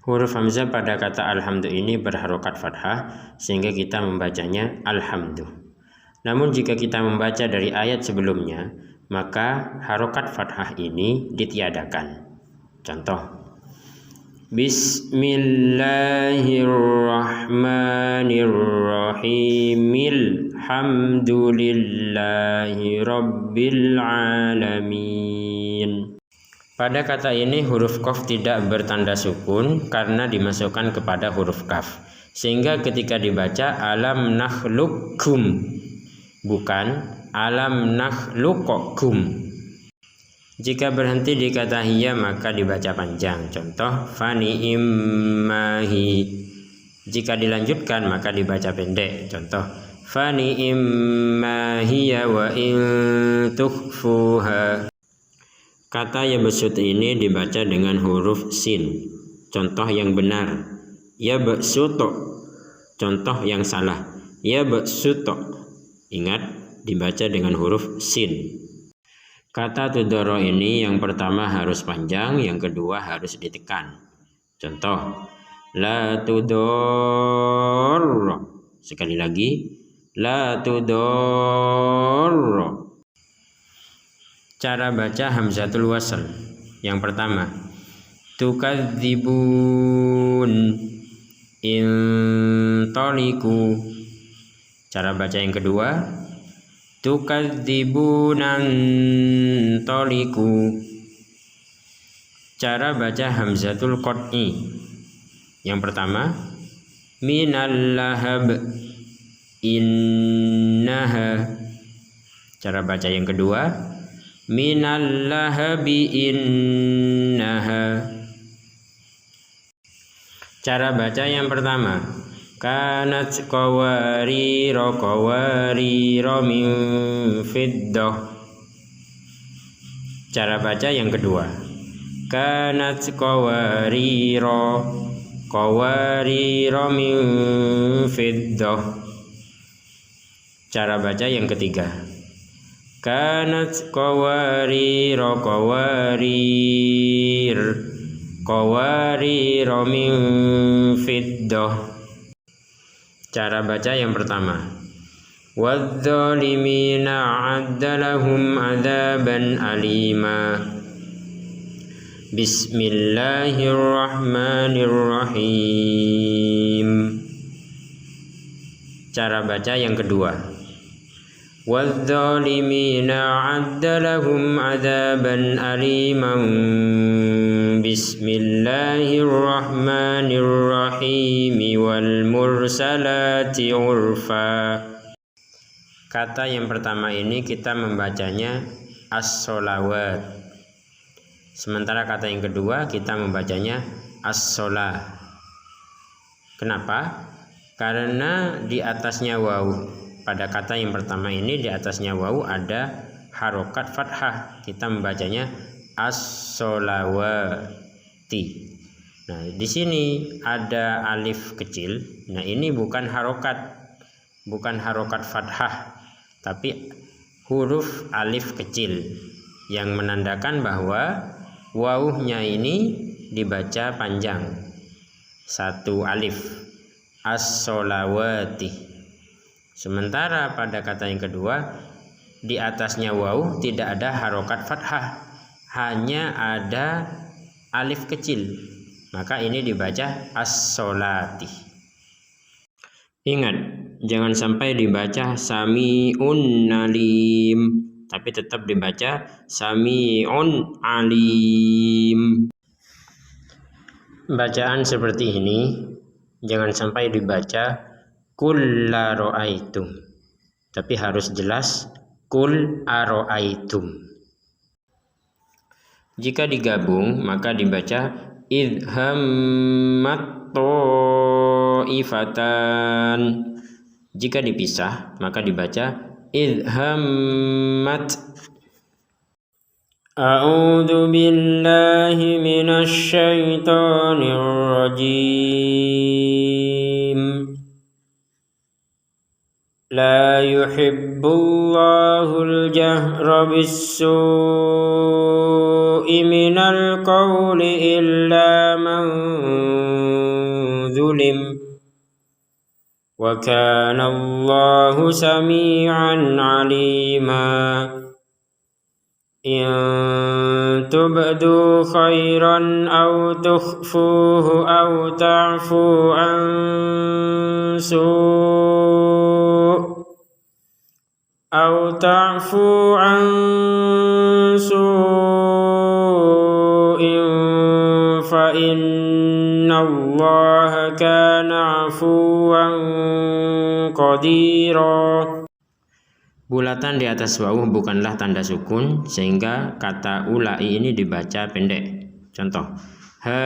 Huruf hamzah pada kata alhamdu ini berharokat fathah sehingga kita membacanya alhamdu. Namun jika kita membaca dari ayat sebelumnya, maka harokat fathah ini ditiadakan. Contoh, Bismillahirrahmanirrahim, alhamdulillahi rabbil alamin. Pada kata ini huruf qaf tidak bertanda sukun karena dimasukkan kepada huruf kaf. Sehingga ketika dibaca alam nakhluqkum, bukan alam nakhluqakum. Jika berhenti di kata hiya maka dibaca panjang. Contoh, fani immahi. Jika dilanjutkan maka dibaca pendek. Contoh, fani immahiya wa in tukhfuha. Kata yabsut ini dibaca dengan huruf sin. Contoh yang benar, yabsutu. Contoh yang salah, yabsutu. Ingat, dibaca dengan huruf sin. Kata tudoro ini yang pertama harus panjang, yang kedua harus ditekan. Contoh, la tudor. Sekali lagi, la tudor. Cara baca hamzatul wasl. Yang pertama, tukadzibun, intoliku. Cara baca yang kedua, tukadzibunan toliku. Cara baca hamzatul qat'i. Yang pertama, minal lahab, innaha. Cara baca yang kedua, minal lahabi innaha. Cara baca yang pertama, kanat qawariro min fiddah. Cara baca yang kedua, kanat qawariro min fiddah. Cara baca yang ketiga, kanat qawariro min fiddah. Cara baca yang pertama, wadzalimina a'addalahum adzaban alima. Bismillahirrahmanirrahim. Cara baca yang kedua, wadzalimina a'addalahum adzaban aliman. Bismillahirrahmanirrahim wal mursalati urfa. Kata yang pertama ini kita membacanya as-sholawat. Sementara kata yang kedua kita membacanya as-sholah. Kenapa? Karena di atasnya waw. Pada kata yang pertama ini di atasnya waw ada harokat fathah. Kita membacanya as-sholawati. Nah, di sini ada alif kecil. Nah, ini bukan harokat fathah, tapi huruf alif kecil yang menandakan bahwa wawuhnya ini dibaca panjang. Satu alif, as-sholawati. Sementara pada kata yang kedua di atasnya waw tidak ada harokat fathah, hanya ada alif kecil, maka ini dibaca as-sholati. Ingat, jangan sampai dibaca sami'un alim, tapi tetap dibaca sami'un alim. Bacaan seperti ini jangan sampai dibaca kul la ra'aitum, tapi harus jelas kul ara'aitum. Jika digabung maka dibaca idhammat ta'ifatan. Jika dipisah maka dibaca idhammat. A'udzu billahi minasy syaithanir rajim. La yuhibbullahul jahra bis-su'i minal qawli illa man ظُلِمَ وَكَانَ اللَّهُ سَمِيعًا عَلِيمًا إِن تُبْدُوا خَيْرًا أَوْ تُخْفُوهُ أَوْ تَعْفُوا عَن سُوءٍ فَإِنَّ اللَّهَ كَانَ عَفُوًّا قَدِيرًا. Bulatan di atas wawu bukanlah tanda sukun, sehingga kata ulai ini dibaca pendek. Contoh, ha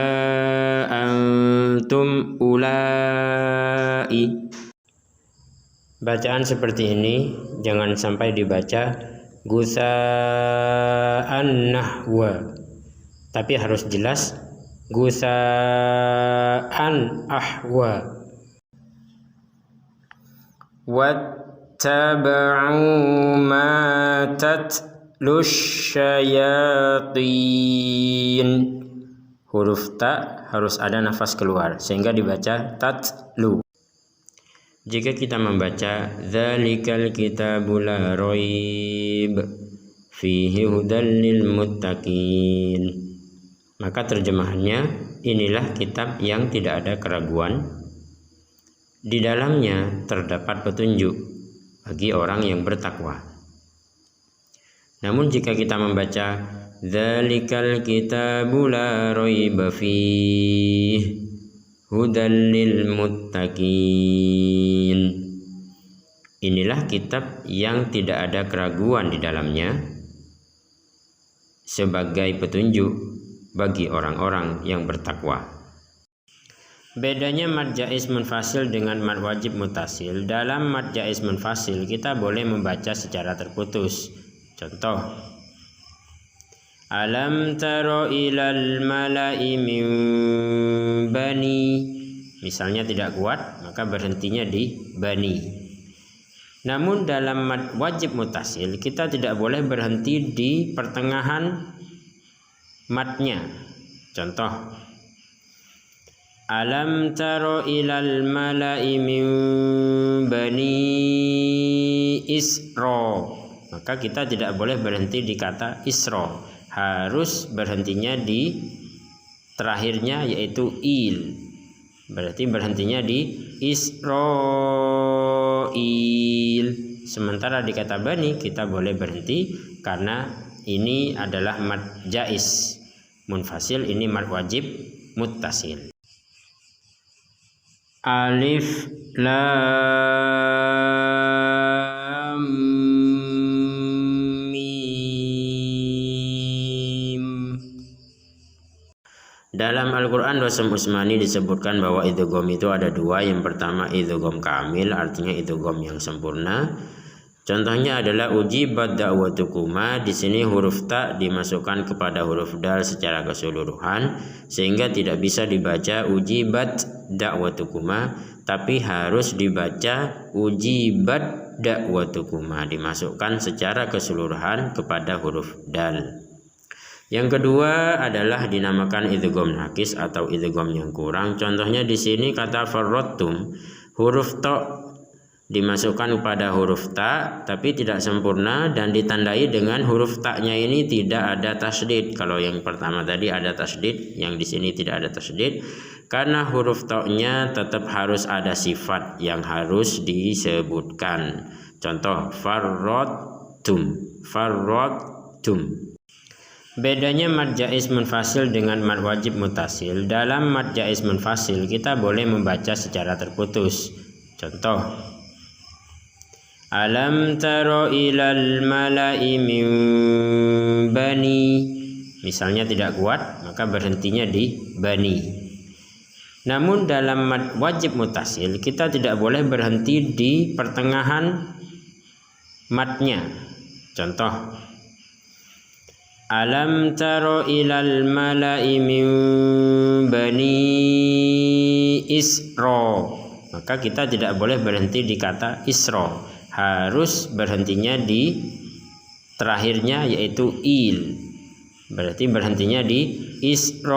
antum ulai. Bacaan seperti ini jangan sampai dibaca gusaan nahwa, tapi harus jelas gusaan ahwa. وَاتَّبَعُوا مَا تَتْلُو الشَّيَاطِينُ. Huruf ta harus ada nafas keluar sehingga dibaca tatlu. Jika kita membaca dzalikal kitabu la raib fihi hudal lil muttaqin, maka terjemahannya inilah kitab yang tidak ada keraguan, di dalamnya terdapat petunjuk bagi orang yang bertakwa. Namun jika kita membaca dzalikal kitabu la raiba fihi hudal lil muttaqin, inilah kitab yang tidak ada keraguan di dalamnya sebagai petunjuk bagi orang-orang yang bertakwa. Bedanya mad jaiz munfasil dengan mad wajib mutasil. Dalam mad jaiz munfasil kita boleh membaca secara terputus. Contoh, alam taro ilal mala'i min bani. Misalnya tidak kuat, maka berhentinya di bani. Namun dalam mad wajib mutasil kita tidak boleh berhenti di pertengahan madnya. Contoh, alam taro ilal mala'i min bani Isra, maka kita tidak boleh berhenti di kata Isra, harus berhentinya di terakhirnya yaitu il, berarti berhentinya di Israil. Sementara di kata bani kita boleh berhenti karena ini adalah mad jaiz munfasil, ini mad wajib muttasil. Alif lam mim. Dalam Al-Quran Dosam Usmani disebutkan bahwa idgham itu ada dua. Yang pertama idgham kamil, artinya idgham yang sempurna. Contohnya adalah ujibat da'watukuma. Di sini huruf ta dimasukkan kepada huruf dal secara keseluruhan sehingga tidak bisa dibaca ujibat da'watukuma, tapi harus dibaca ujibat da'watukuma, dimasukkan secara keseluruhan kepada huruf dal. Yang kedua adalah dinamakan idgham nakis atau idgham yang kurang. Contohnya di sini kata farrattum, huruf ta dimasukkan kepada huruf ta tapi tidak sempurna dan ditandai dengan huruf ta-nya ini tidak ada tasdid. Kalau yang pertama tadi ada tasdid, yang di sini tidak ada tasdid karena huruf ta-nya tetap harus ada sifat yang harus disebutkan. Contoh farrattum, farrattum. Bedanya mad jaiz munfasil dengan mad wajib mutasil. Dalam mad jaiz munfasil kita boleh membaca secara terputus. Contoh, alam taro ilal mala'i min bani. Misalnya tidak kuat, maka berhentinya di bani. Namun dalam mad wajib mutasil kita tidak boleh berhenti di pertengahan madnya. Contoh, alam taro ilal mala'i min bani Isra, maka kita tidak boleh berhenti di kata Isra, harus berhentinya di terakhirnya yaitu il, berarti berhentinya di Israil.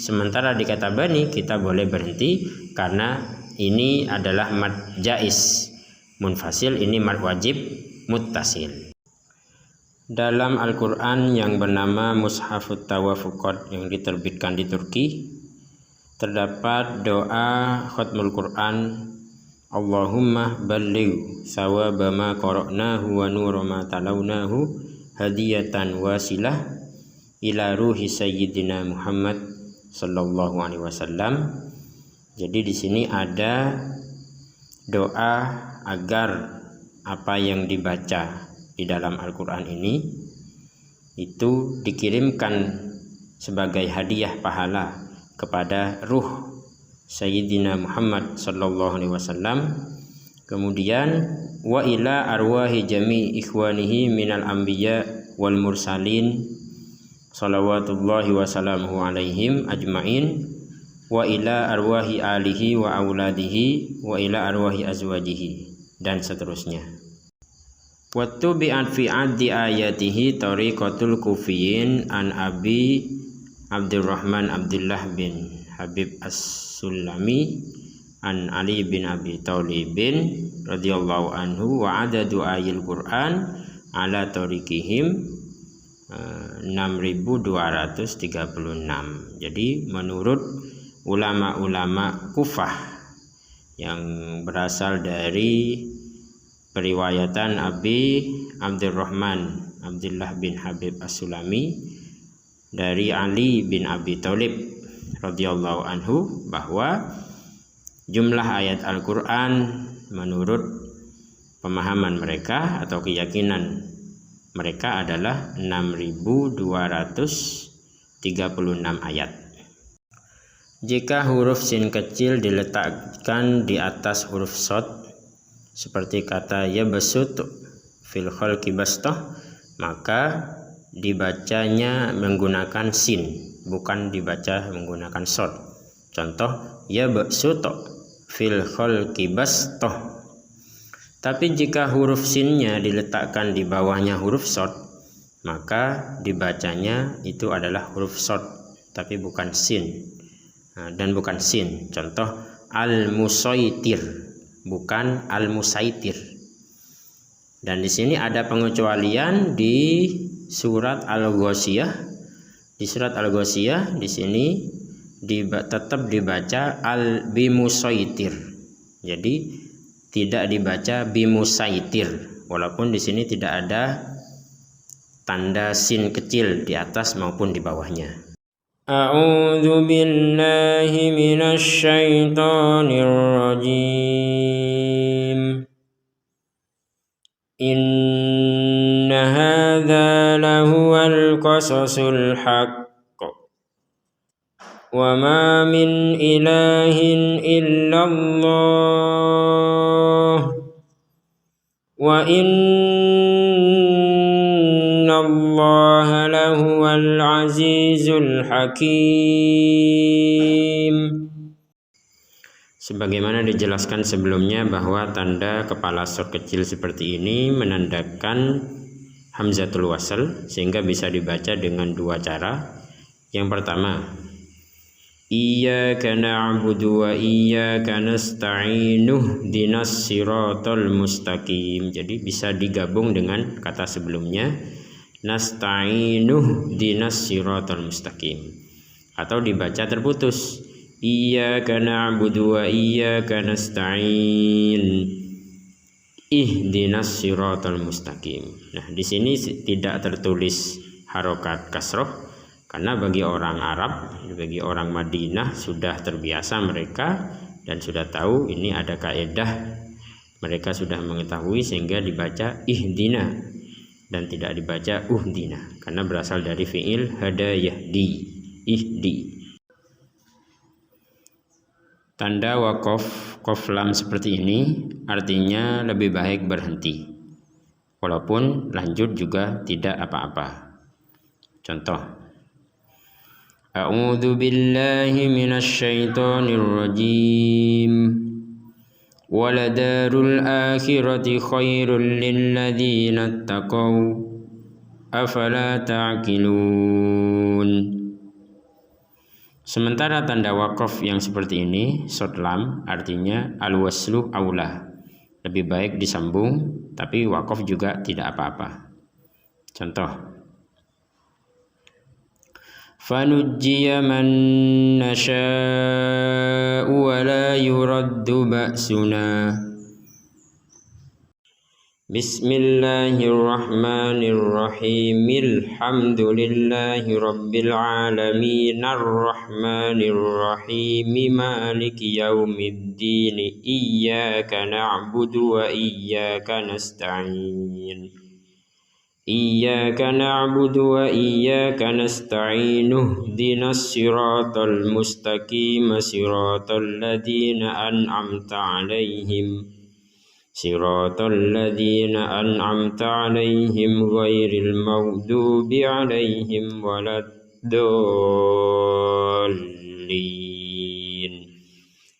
Sementara di kata bani kita boleh berhenti karena ini adalah mad jaiz munfasil, ini mad wajib muttasil. Dalam Al-Quran yang bernama Mushafut Tawafuqat yang diterbitkan di Turki, terdapat doa khatmul Quran, Allahumma balligh sawaba ma qara'nahu wa nura ma talawnahu hadiyatan wasilah ila ruhi sayyidina Muhammad sallallahu alaihi wasallam. Jadi di sini ada doa agar apa yang dibaca di dalam Al-Quran ini itu dikirimkan sebagai hadiah pahala kepada ruh Sayyidina Muhammad sallallahu alaihi wasallam. Kemudian wa ila arwahi jami ikhwanihi minal anbiya wal mursalin salawatullahi wassalamuhu alaihim ajmain wa ila arwahi alihi wa auladihi wa ila arwahi azwajihi, dan seterusnya. Wattu bi'an fi addi ayatihi tariqatul kufiyin an Abi Abdurrahman Abdullah bin Habib As-Sulami an Ali bin Abi Thalibin radhiyallahu anhu wa adadu ayil Quran ala tariqihim 6236. Jadi menurut ulama-ulama Kufah yang berasal dari periwayatan Abi Abdurrahman Abdullah bin Habib As-Sulami dari Ali bin Abi Thalib radhiyallahu anhu bahwa jumlah ayat Al-Quran menurut pemahaman mereka atau keyakinan mereka adalah 6236 ayat. Jika huruf sin kecil diletakkan di atas huruf shad seperti kata yabsut fil khalqi bastah, maka dibacanya menggunakan sin, bukan dibaca menggunakan shad. Contoh yabsut fil khalqi bastah. Tapi jika huruf sinnya diletakkan di bawahnya huruf shad, maka dibacanya itu adalah huruf shad tapi bukan sin, dan bukan sin. Contoh al-musaitir bukan al-musaitir. Dan di sini ada pengecualian di surat Al-Ghasyiyah. Di surat Al-Ghasyiyah di sini tetap dibaca al-bimusaitir. Jadi tidak dibaca bimusaitir walaupun di sini tidak ada tanda sin kecil di atas maupun di bawahnya. A'udzu billahi minasy syaithanir rajim. Inna hadza lahuwal qasasul haqq. Wa ma min ilahin illallah. Wa innallaha lahuwal azizul hakim. Sebagaimana dijelaskan sebelumnya bahwa tanda kepala shad kecil seperti ini menandakan hamzatul wasl sehingga bisa dibaca dengan dua cara. Yang pertama, iyyaka na'budu wa iyyaka nasta'inu ihdinas siratal mustaqim. Jadi bisa digabung dengan kata sebelumnya nasta'inu ihdinas siratal mustaqim, atau dibaca terputus iyyaka na'budu wa iyyaka nasta'in ihdinas siratal mustaqim. Nah, di sini tidak tertulis harokat kasroh karena bagi orang Arab, bagi orang Madinah sudah terbiasa mereka dan sudah tahu ini ada kaidah, mereka sudah mengetahui sehingga dibaca ihdina dan tidak dibaca uhdina karena berasal dari fiil hada yahdi, ihdi. Tanda wakof kof lam seperti ini artinya lebih baik berhenti, walaupun lanjut juga tidak apa-apa. Contoh, a'udzu billahi minasy syaithanir rajim. Waladarul akhirati khairul lil ladzina taqaw afala ta'qilun. Sementara tanda waqaf yang seperti ini, short lam, artinya al-waslu aula. Lebih baik disambung, tapi waqaf juga tidak apa-apa. Contoh. Fanujjiya man nasha'u wa la yuraddu ba'suna. Bismillahirrahmanirrahim. Alhamdulillahi rabbil alamin arrahmanirrahim maliki yaumiddin iyyaka na'budu wa iyyaka nasta'in. Iyyaka na'budu wa iyyaka nasta'in. Ihdinas siratal mustaqim siratal ladzina an'amta 'alaihim. Siratal ladzina an'amta 'alaihim ghairil maghdubi 'alaihim waladdallin.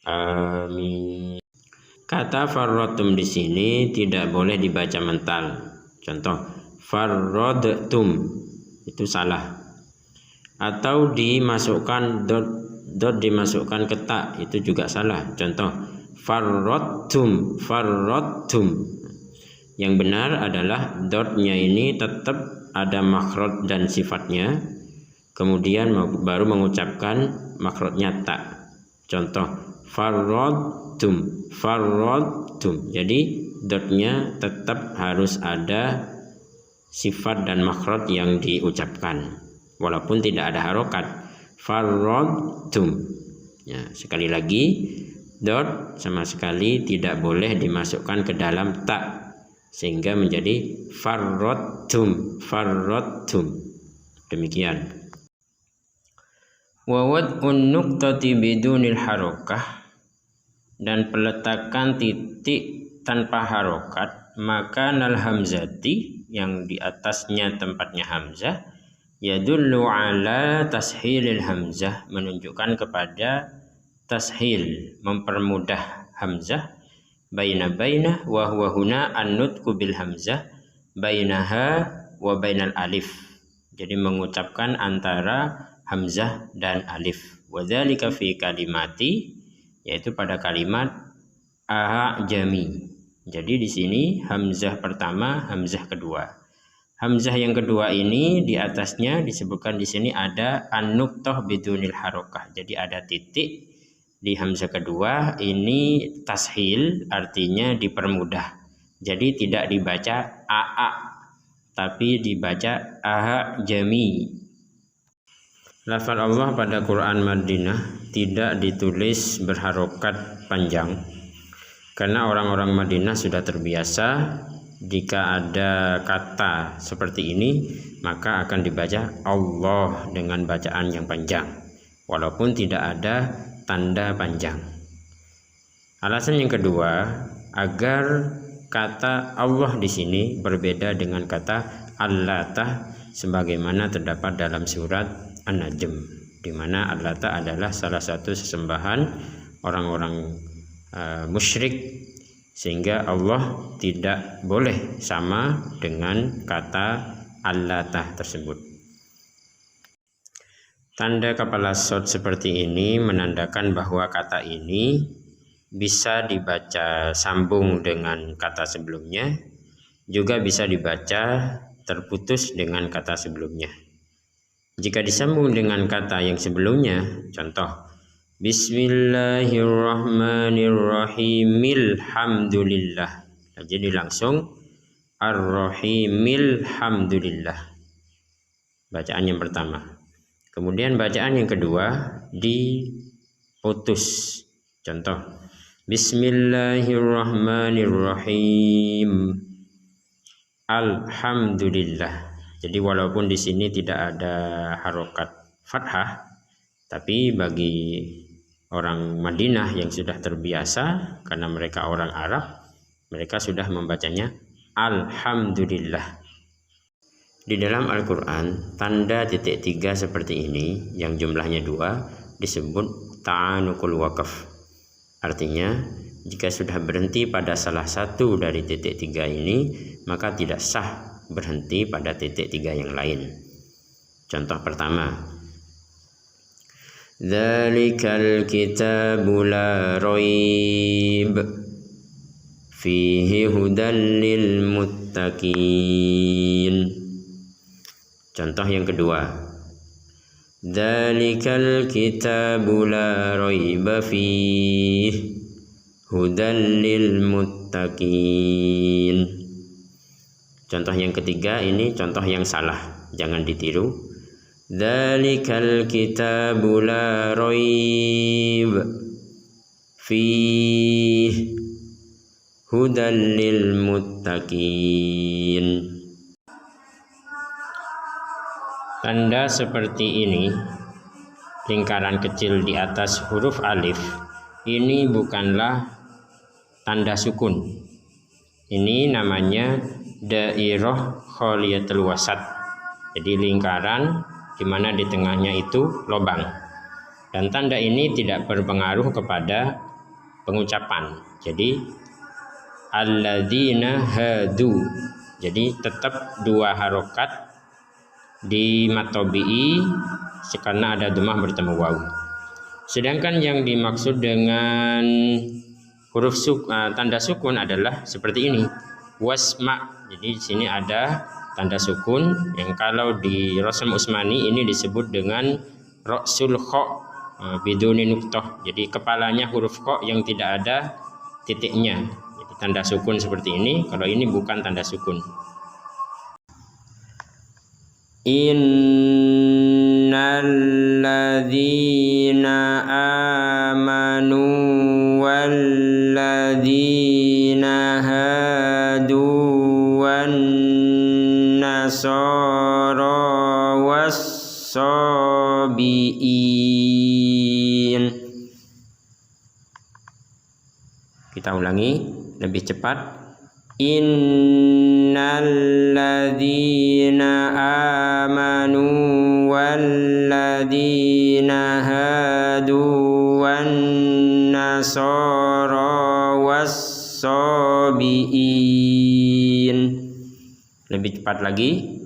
Amin. Kata farradtum di sini tidak boleh dibaca mental. Contoh, farradtum itu salah. Atau dimasukkan dot dimasukkan ke ta, itu juga salah. Contoh, farradtum. Yang benar adalah dotnya ini tetap ada makhraj dan sifatnya, kemudian baru mengucapkan makhrajnya ta. Contoh, farradtum. Jadi dotnya tetap harus ada sifat dan makhraj yang diucapkan walaupun tidak ada harokat. Farradtum. Ya, sekali lagi, dot sama sekali tidak boleh dimasukkan ke dalam ta sehingga menjadi farradtum. Demikian. Wa wad'un nuqtati bidunil harokah, dan peletakan titik tanpa harokat, maka nal hamzati yang di atasnya tempatnya hamzah, yadullu ala tashilil hamzah, menunjukkan kepada tashil, mempermudah hamzah, baina wa huwa huna an-nutqu bil hamzah bainaha wa bainal alif. Jadi mengucapkan antara hamzah dan alif. Wa dzalika fi kalimati, yaitu pada kalimat a'jami. Jadi di sini hamzah pertama, hamzah kedua. Hamzah yang kedua ini di atasnya disebutkan di sini ada an-nuqtah bidunil harokah. Jadi ada titik di hamzah kedua, ini tashil, artinya dipermudah. Jadi tidak dibaca aa, tapi dibaca a'jami. Lafal Allah pada Quran Madinah tidak ditulis berharokat panjang, karena orang-orang Madinah sudah terbiasa jika ada kata seperti ini maka akan dibaca Allah dengan bacaan yang panjang walaupun tidak ada tanda panjang. Alasan yang kedua, agar kata Allah di sini berbeda dengan kata Allata sebagaimana terdapat dalam surat An-Najm, di mana Allata adalah salah satu sesembahan orang-orang musyrik, sehingga Allah tidak boleh sama dengan kata Allata tersebut. Tanda kepala short seperti ini menandakan bahwa kata ini bisa dibaca sambung dengan kata sebelumnya, juga bisa dibaca terputus dengan kata sebelumnya. Jika disambung dengan kata yang sebelumnya, contoh, Bismillahirrahmanirrahim alhamdulillah. Jadi langsung ar-rahimil hamdulillah. Bacaan yang pertama. Kemudian bacaan yang kedua diputus. Contoh, Bismillahirrahmanirrahim alhamdulillah. Jadi walaupun di sini tidak ada harokat fathah, tapi bagi orang Madinah yang sudah terbiasa karena mereka orang Arab, mereka sudah membacanya alhamdulillah. Di dalam Al-Quran, tanda titik 3 seperti ini yang jumlahnya 2 disebut ta'anukul waqaf. Artinya, jika sudah berhenti pada salah satu dari titik 3 ini, maka tidak sah berhenti pada titik 3 yang lain. Contoh pertama, Dzalikal kitabu la raib fihi hudan lil muttaqin. Contoh yang kedua, dzalikal kitabu la raiba fihi hudan lil muttaqin. Contoh yang ketiga ini contoh yang salah, jangan ditiru. Dzalikal kitabu la raib fihi hudan lil muttaqin. Tanda seperti ini, lingkaran kecil di atas huruf alif, ini bukanlah tanda sukun. Ini namanya dairah khaliyatul wasat. Jadi lingkaran di mana di tengahnya itu lubang. Dan tanda ini tidak berpengaruh kepada pengucapan. Jadi alladzina hadu. Jadi tetap dua harokat di matobi'i karena ada dhammah bertemu waw. Sedangkan yang dimaksud dengan huruf tanda sukun adalah seperti ini, wasma. Jadi di sini ada tanda sukun yang kalau di Rasm Utsmani ini disebut dengan ra'sul kha biduni nuqtah. Jadi kepalanya huruf kha yang tidak ada titiknya. Jadi tanda sukun seperti ini. Kalau ini bukan tanda sukun. Innal ladzina amanu wal ladzina hadu wan nasara was-sabiin. Kita ulangi lebih cepat. Innal ladzina amanu wal ladzina hadu wan nasara was-sabiin. Lebih cepat lagi.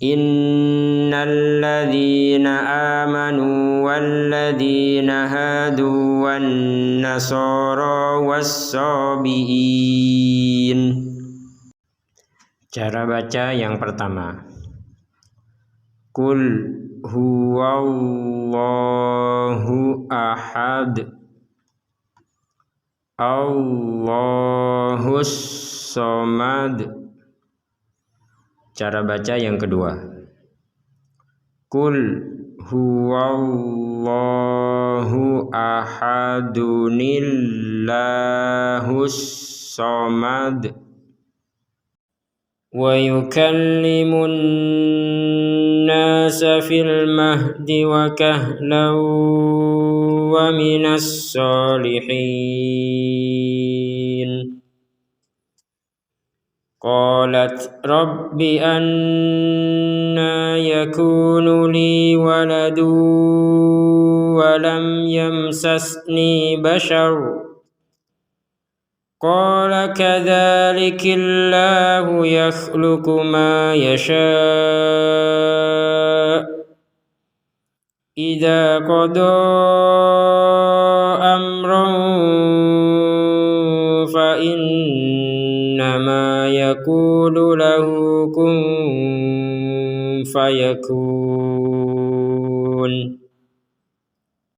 Innal ladzina amanu wal ladzina hadu wan nasara was-sabiin. Cara baca yang pertama. Qul huwallahu ahad. Allahus samad. Cara baca yang kedua. Qul huwallahu ahadunillahus samad. Wa yukallimun nasa fil mahdi wa kahlan wa minas salihin. Qalat rabbi anna yakunu li waladu wa lam yamsasni bashar. Qala kadzalikillahu yakhluqu ma yasha' idza qada amran fa innama yaqulu lahu kun fayakun.